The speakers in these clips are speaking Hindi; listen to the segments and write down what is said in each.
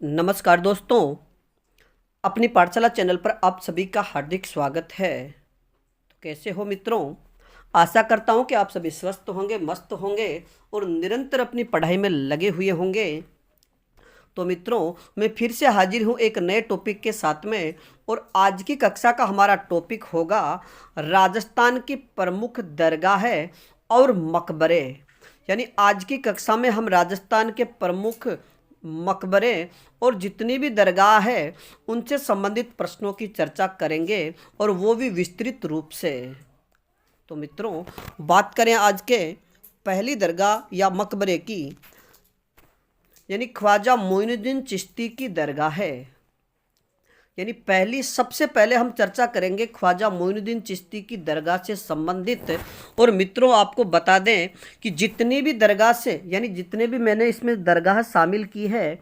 नमस्कार दोस्तों, अपनी पाठशाला चैनल पर आप सभी का हार्दिक स्वागत है। तो कैसे हो मित्रों? आशा करता हूँ कि आप सभी स्वस्थ होंगे, मस्त होंगे और निरंतर अपनी पढ़ाई में लगे हुए होंगे। तो मित्रों, मैं फिर से हाजिर हूँ एक नए टॉपिक के साथ में। और आज की कक्षा का हमारा टॉपिक होगा राजस्थान की प्रमुख दरगाहें और मकबरे। यानी आज की कक्षा में हम राजस्थान के प्रमुख मकबरे और जितनी भी दरगाह है उनसे संबंधित प्रश्नों की चर्चा करेंगे, और वो भी विस्तृत रूप से। तो मित्रों, बात करें आज के पहली दरगाह या मकबरे की, यानी ख्वाजा मोइनुद्दीन चिश्ती की दरगाह है। यानी सबसे पहले हम चर्चा करेंगे ख्वाजा मोइनुद्दीन चिश्ती की दरगाह से संबंधित। और मित्रों, आपको बता दें कि जितनी भी दरगाह से, यानी जितने भी मैंने इसमें दरगाह शामिल की है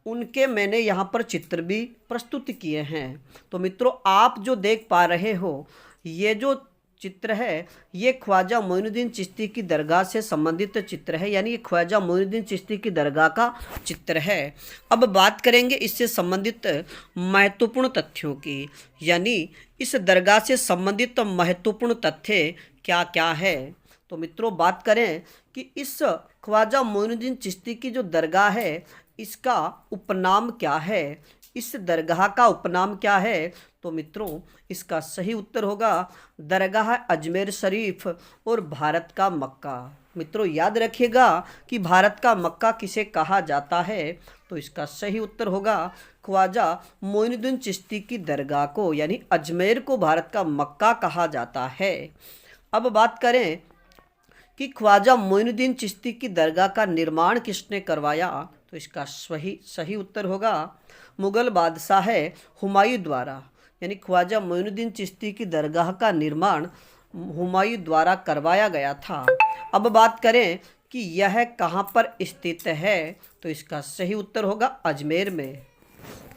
उनके मैंने यहाँ पर चित्र भी प्रस्तुत किए हैं। तो मित्रों, आप जो देख पा रहे हो ये जो चित्र है ये ख्वाजा मोइनुद्दीन चिश्ती की दरगाह से संबंधित चित्र है, यानी ये ख्वाजा मोइनुद्दीन चिश्ती की दरगाह का चित्र है। अब बात करेंगे इससे संबंधित महत्वपूर्ण तथ्यों की, यानी इस दरगाह से संबंधित महत्वपूर्ण तथ्य क्या क्या है। तो मित्रों, बात करें कि इस ख्वाजा मोइनुद्दीन चिश्ती की जो दरगाह है इसका उपनाम क्या है, इस दरगाह का उपनाम क्या है। तो मित्रों, इसका सही उत्तर होगा दरगाह अजमेर शरीफ और भारत का मक्का। मित्रों, याद रखिएगा कि भारत का मक्का किसे कहा जाता है। तो इसका सही उत्तर होगा ख्वाजा मोइनुद्दीन चिश्ती की दरगाह को, यानी अजमेर को भारत का मक्का कहा जाता है। अब बात करें कि ख्वाजा मोइनुद्दीन चिश्ती की दरगाह का निर्माण किसने करवाया। तो इसका सही उत्तर होगा मुगल बादशाह हुमायूं द्वारा, यानी ख्वाजा मोइनुद्दीन चिश्ती की दरगाह का निर्माण हुमायूं द्वारा करवाया गया था। अब बात करें कि यह कहाँ पर स्थित है। तो इसका सही उत्तर होगा अजमेर में।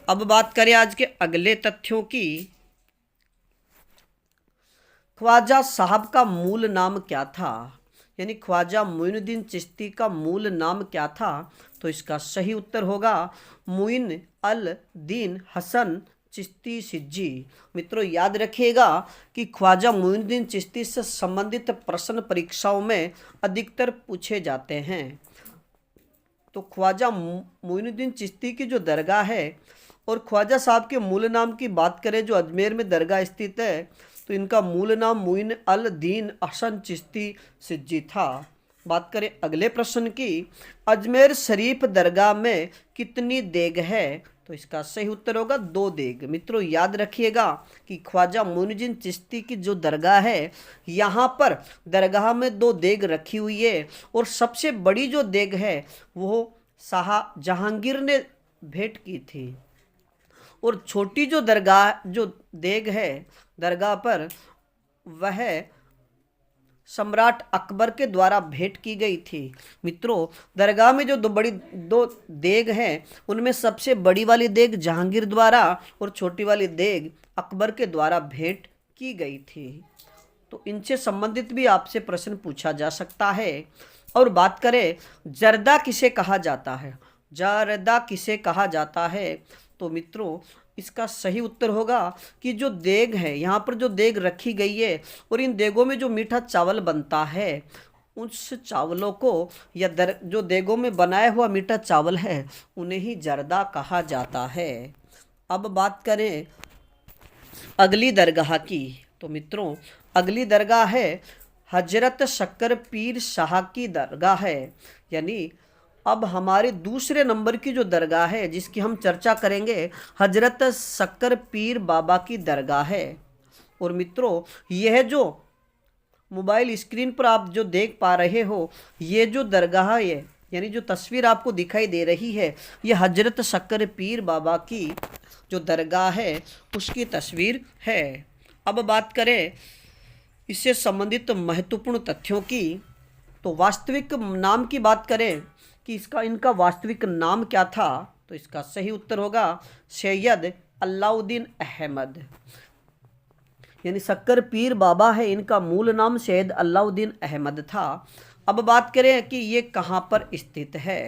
अब बात करें आज के अगले तथ्यों की। ख्वाजा साहब का मूल नाम क्या था, यानी ख्वाजा मोइनुद्दीन चिश्ती का मूल नाम क्या था। तो इसका सही उत्तर होगा मुइन अल दीन हसन चिश्ती सिज्जी। मित्रों, याद रखिएगा कि ख्वाजा मोइनुद्दीन चिश्ती से संबंधित प्रश्न परीक्षाओं में अधिकतर पूछे जाते हैं। तो ख्वाजा मोइनुद्दीन चिश्ती की जो दरगाह है और ख्वाजा साहब के मूल नाम की बात करें जो अजमेर में दरगाह स्थित है, तो इनका मूल नाम मुइन अल दीन हसन चिश्ती सिज्जी था। बात करें अगले प्रश्न की, अजमेर शरीफ दरगाह में कितनी देग है। तो इसका सही उत्तर होगा 2 देग। मित्रों, याद रखिएगा कि ख्वाजा मोइनुद्दीन चिश्ती की जो दरगाह है यहाँ पर दरगाह में 2 देग रखी हुई है, और सबसे बड़ी जो देग है वो शाह जहांगीर ने भेंट की थी, और छोटी जो देग है दरगाह पर वह सम्राट अकबर के द्वारा भेंट की गई थी। मित्रों, दरगाह में जो दो देग हैं उनमें सबसे बड़ी वाली देग जहांगीर द्वारा और छोटी वाली देग अकबर के द्वारा भेंट की गई थी। तो इनसे संबंधित भी आपसे प्रश्न पूछा जा सकता है। और बात करें जर्दा किसे कहा जाता है, जर्दा किसे कहा जाता है। तो मित्रों, इसका सही उत्तर होगा कि जो देग है यहाँ पर जो देग रखी गई है और इन देगों में जो मीठा चावल बनता है उस चावलों को या जो देगों में बनाया हुआ मीठा चावल है उन्हें ही जर्दा कहा जाता है। अब बात करें अगली दरगाह की। तो मित्रों, अगली दरगाह है हजरत शक्कर पीर शाह की दरगाह है। यानी अब हमारे दूसरे नंबर की जो दरगाह है जिसकी हम चर्चा करेंगे हजरत शक्कर पीर बाबा की दरगाह है। और मित्रों, यह जो मोबाइल स्क्रीन पर आप जो देख पा रहे हो ये जो दरगाह है, यानी जो तस्वीर आपको दिखाई दे रही है ये हजरत शक्कर पीर बाबा की जो दरगाह है उसकी तस्वीर है। अब बात करें इससे संबंधित महत्वपूर्ण तथ्यों की। तो वास्तविक नाम की बात करें कि इनका वास्तविक नाम क्या था। तो इसका सही उत्तर होगा सैयद अलाउद्दीन अहमद, यानी शक्कर पीर बाबा है इनका मूल नाम सैयद अलाउद्दीन अहमद था। अब बात करें कि ये कहाँ पर स्थित है।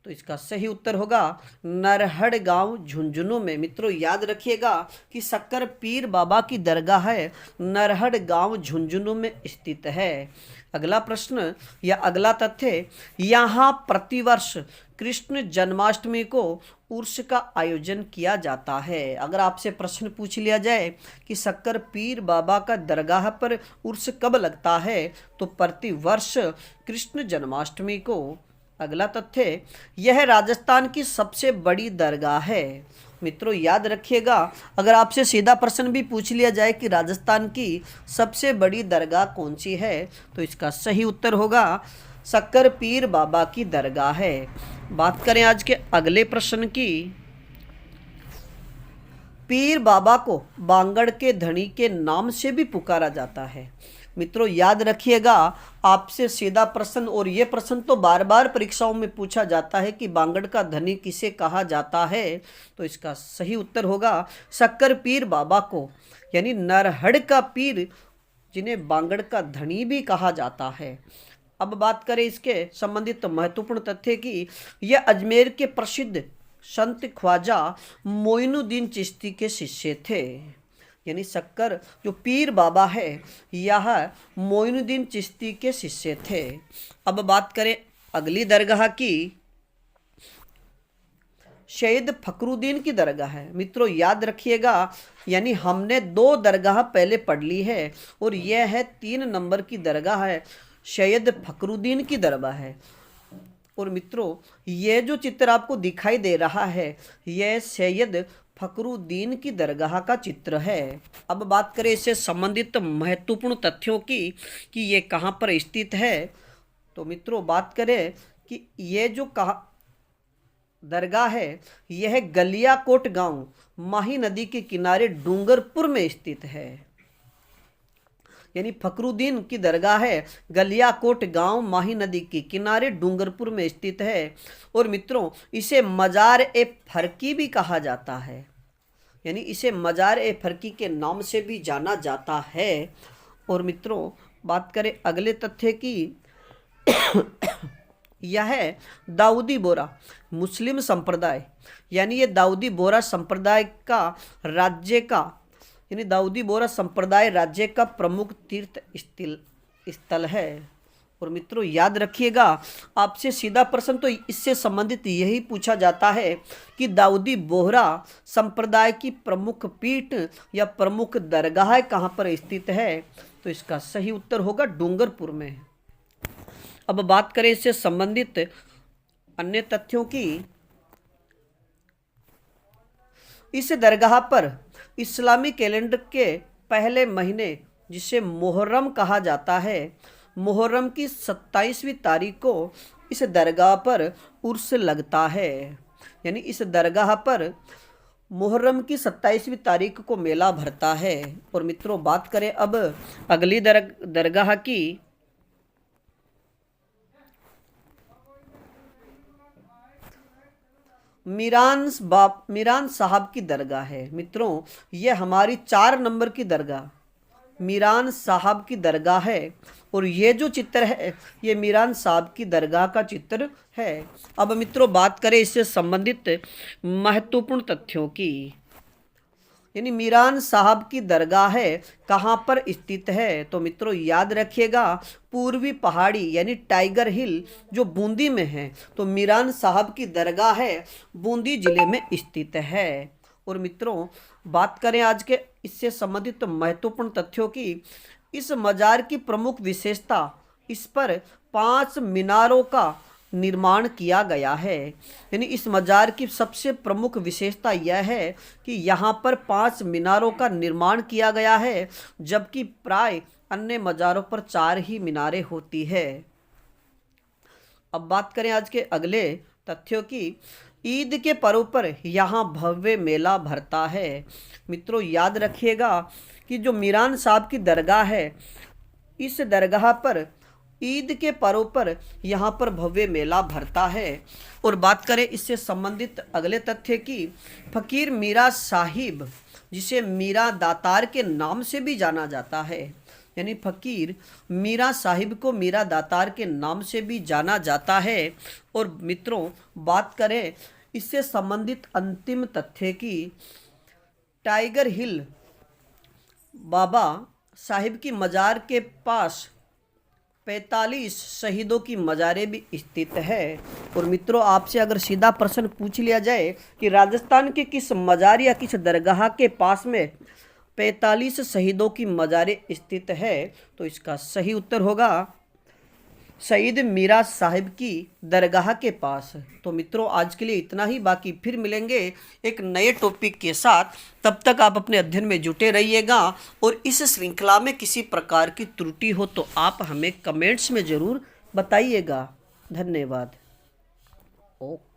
तो इसका सही उत्तर होगा नरहड़ गांव झुंझुनू में। मित्रों याद रखिएगा कि शक्कर पीर बाबा की दरगाह है नरहड़ गांव झुंझुनू में स्थित है। अगला प्रश्न या अगला तथ्य, यहाँ प्रतिवर्ष कृष्ण जन्माष्टमी को उर्स का आयोजन किया जाता है। अगर आपसे प्रश्न पूछ लिया जाए कि शक्कर पीर बाबा का दरगाह पर उर्स कब लगता है, तो प्रतिवर्ष कृष्ण जन्माष्टमी को। अगला तथ्य, यह राजस्थान की सबसे बड़ी दरगाह है। मित्रों याद रखिएगा, अगर आपसे सीधा प्रश्न भी पूछ लिया जाए कि राजस्थान की सबसे बड़ी दरगाह कौन सी है, तो इसका सही उत्तर होगा शक्कर पीर बाबा की दरगाह है। बात करें आज के अगले प्रश्न की, पीर बाबा को बांगड़ के धनी के नाम से भी पुकारा जाता है। मित्रों याद रखिएगा, आपसे सीधा प्रश्न, और ये प्रश्न तो बार बार परीक्षाओं में पूछा जाता है कि बांगड़ का धनी किसे कहा जाता है, तो इसका सही उत्तर होगा शक्कर पीर बाबा को, यानी नरहड़ का पीर जिन्हें बांगड़ का धनी भी कहा जाता है। अब बात करें इसके संबंधित महत्वपूर्ण तथ्य की, यह अजमेर के प्रसिद्ध संत ख्वाजा मोइनुद्दीन चिश्ती के शिष्य थे। यानी शक्कर जो पीर बाबा है यह मोइनुद्दीन चिश्ती के शिष्य थे। अब बात करें अगली दरगाह की, सैयद फखरुद्दीन की दरगाह है। मित्रों याद रखिएगा, यानी हमने 2 दरगाह पहले पढ़ ली है और यह है 3 नंबर की दरगाह है, सैयद फखरुद्दीन की दरगाह है। और मित्रों ये जो चित्र आपको दिखाई दे रहा है यह सैयद फखरुद्दीन की दरगाह का चित्र है। अब बात करें इससे संबंधित महत्वपूर्ण तथ्यों की कि ये कहाँ पर स्थित है, तो मित्रों बात करें कि ये जो दरगाह है यह गलियाकोट गांव माही नदी के किनारे डूंगरपुर में स्थित है। यानी फखरुद्दीन की दरगाह है गलियाकोट गांव माही नदी के किनारे डूंगरपुर में स्थित है। और मित्रों इसे मजार ए फरकी भी कहा जाता है, यानी इसे मजार ए फरकी के नाम से भी जाना जाता है। और मित्रों बात करें अगले तथ्य की, यह है दाऊदी बोरा मुस्लिम संप्रदाय, यानी ये दाऊदी बोरा संप्रदाय का राज्य का, यानी दाऊदी बोरा संप्रदाय राज्य का प्रमुख तीर्थ स्थल है। और मित्रों याद रखिएगा, आपसे सीधा प्रश्न तो इससे संबंधित यही पूछा जाता है कि दाऊदी बोहरा संप्रदाय की प्रमुख पीठ या प्रमुख दरगाह कहाँ पर स्थित है, तो इसका सही उत्तर होगा डूंगरपुर में। अब बात करें इससे संबंधित अन्य तथ्यों की, इस दरगाह पर इस्लामी कैलेंडर के पहले महीने जिसे मुहर्रम कहा जाता है, मुहर्रम की 27वीं तारीख को इस दरगाह पर उर्स लगता है। यानी इस दरगाह पर मुहर्रम की 27वीं तारीख को मेला भरता है। और मित्रों बात करें अब अगली दरगाह की, मीरान साहब की दरगाह है। मित्रों यह हमारी 4 नंबर की दरगाह मीरान साहब की दरगाह है। और ये जो चित्र है ये मीरान साहब की दरगाह का चित्र है। अब मित्रों बात करें इससे संबंधित महत्वपूर्ण तथ्यों की, यानी मीरान साहब की दरगाह है कहाँ पर स्थित है, तो मित्रों याद रखिएगा पूर्वी पहाड़ी यानी टाइगर हिल जो बूंदी में है, तो मीरान साहब की दरगाह है बूंदी जिले में स्थित है। और मित्रों बात करें आज के इससे संबंधित महत्वपूर्ण तथ्यों की, इस मजार की प्रमुख विशेषता, इस पर 5 मीनारों का निर्माण किया गया है। यानी इस मजार की सबसे प्रमुख विशेषता यह है कि यहाँ पर 5 मीनारों का निर्माण किया गया है, जबकि प्राय अन्य मजारों पर 4 ही मीनारें होती है। अब बात करें आज के अगले तथ्यों की, ईद के पर्व पर यहाँ भव्य मेला भरता है। मित्रों याद रखिएगा कि जो मीरान साहब की दरगाह है, इस दरगाह पर ईद के पर्व पर यहाँ पर भव्य मेला भरता है। और बात करें इससे संबंधित अगले तथ्य की, फ़कीर मीरा साहिब जिसे मीरा दातार के नाम से भी जाना जाता है, यानी फ़कीर मीरा साहिब को मीरा दातार के नाम से भी जाना जाता है। और मित्रों, बात करें इससे संबंधित अंतिम तथ्य की, टाइगर हिल बाबा साहिब की मज़ार के पास 45 शहीदों की मज़ारें भी स्थित है। और मित्रों, आपसे अगर सीधा प्रश्न पूछ लिया जाए कि राजस्थान के किस मज़ार या किस दरगाह के पास में 45 शहीदों की मज़ारें स्थित है, तो इसका सही उत्तर होगा शहीद मीरा साहिब की दरगाह के पास। तो मित्रों, आज के लिए इतना ही, बाकी फिर मिलेंगे एक नए टॉपिक के साथ। तब तक आप अपने अध्ययन में जुटे रहिएगा। और इस श्रृंखला में किसी प्रकार की त्रुटि हो तो आप हमें कमेंट्स में ज़रूर बताइएगा। धन्यवाद। ओके।